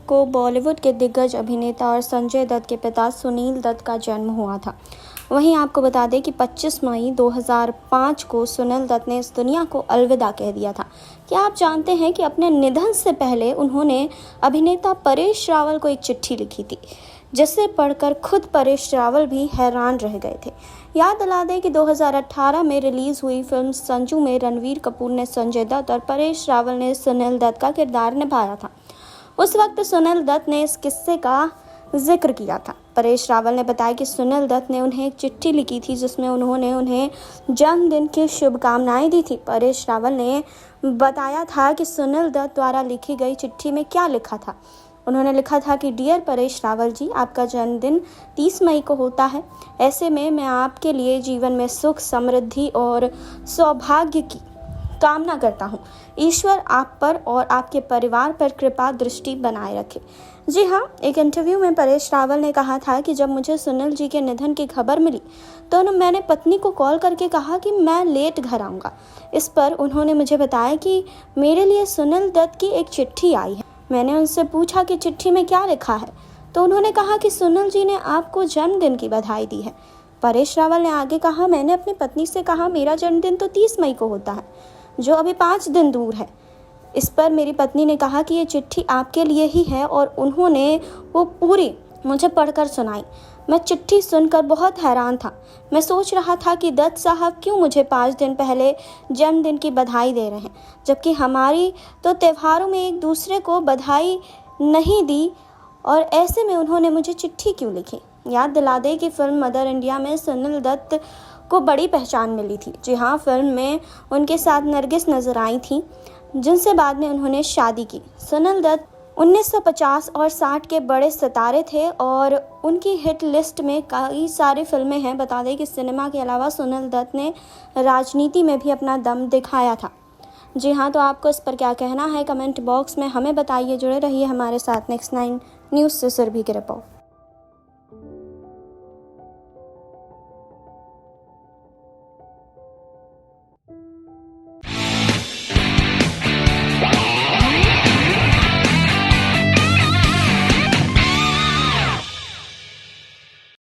को बॉलीवुड के दिग्गज अभिनेता और संजय दत्त के पिता सुनील दत्त का जन्म हुआ था। वहीं आपको बता दें कि 25 मई 2005 को सुनील दत्त ने इस दुनिया को अलविदा कह दिया था। क्या आप जानते हैं कि अपने निधन से पहले उन्होंने अभिनेता परेश रावल को एक चिट्ठी लिखी थी, जिसे पढ़कर खुद परेश रावल भी हैरान रह गए थे। याद दिला दें कि 2018 में रिलीज हुई फिल्म संजू में रणवीर कपूर ने संजय दत्त और परेश रावल ने सुनील दत्त का किरदार निभाया था। उस वक्त सुनील दत्त ने इस किस्से का जिक्र किया था। परेश रावल ने बताया कि सुनील दत्त ने उन्हें एक चिट्ठी लिखी थी, जिसमें उन्होंने उन्हें जन्मदिन की शुभकामनाएं दी थी। परेश रावल ने बताया था कि सुनील दत्त द्वारा लिखी गई चिट्ठी में क्या लिखा था। उन्होंने लिखा था कि डियर परेश रावल जी, आपका जन्मदिन 30 मई को होता है। ऐसे में मैं आपके लिए जीवन में सुख, समृद्धि और सौभाग्य की कामना करता हूँ। ईश्वर आप पर और आपके परिवार पर कृपा दृष्टि बनाए रखे। जी हाँ, एक इंटरव्यू में परेश रावल ने कहा था कि जब मुझे सुनील जी के निधन की खबर मिली तो मैंने पत्नी को कॉल करके कहा कि मैं लेट घर आऊँगा। इस पर उन्होंने मुझे बताया कि मेरे लिए सुनील दत्त की एक चिट्ठी आई है। मैंने उनसे पूछा कि चिट्ठी में क्या लिखा है, तो उन्होंने कहा कि सुनील जी ने आपको जन्मदिन की बधाई दी है। परेश रावल ने आगे कहा, मैंने अपनी पत्नी से कहा मेरा जन्मदिन तो 30 मई को होता है, जो अभी 5 दिन दूर है। इस पर मेरी पत्नी ने कहा कि ये चिट्ठी आपके लिए ही है और उन्होंने वो पूरी मुझे पढ़कर सुनाई। मैं चिट्ठी सुनकर बहुत हैरान था। मैं सोच रहा था कि दत्त साहब क्यों मुझे 5 दिन पहले जन्मदिन की बधाई दे रहे हैं, जबकि हमारी तो त्योहारों में एक दूसरे को बधाई नहीं दी, और ऐसे में उन्होंने मुझे चिट्ठी क्यों लिखी। याद दिला दें कि फिल्म मदर इंडिया में सुनील दत्त को बड़ी पहचान मिली थी। जी हाँ, फिल्म में उनके साथ नरगिस नजर आई थी, जिनसे बाद में उन्होंने शादी की। सुनील दत्त 1950 और 60 के बड़े सितारे थे और उनकी हिट लिस्ट में कई सारी फिल्में हैं। बता दें कि सिनेमा के अलावा सुनील दत्त ने राजनीति में भी अपना दम दिखाया था। जी हाँ, तो आपको इस पर क्या कहना है कमेंट बॉक्स में हमें बताइए। जुड़े रहिए हमारे साथ। नेक्स्ट 9 न्यूज़ से सुरभि की रिपोर्ट।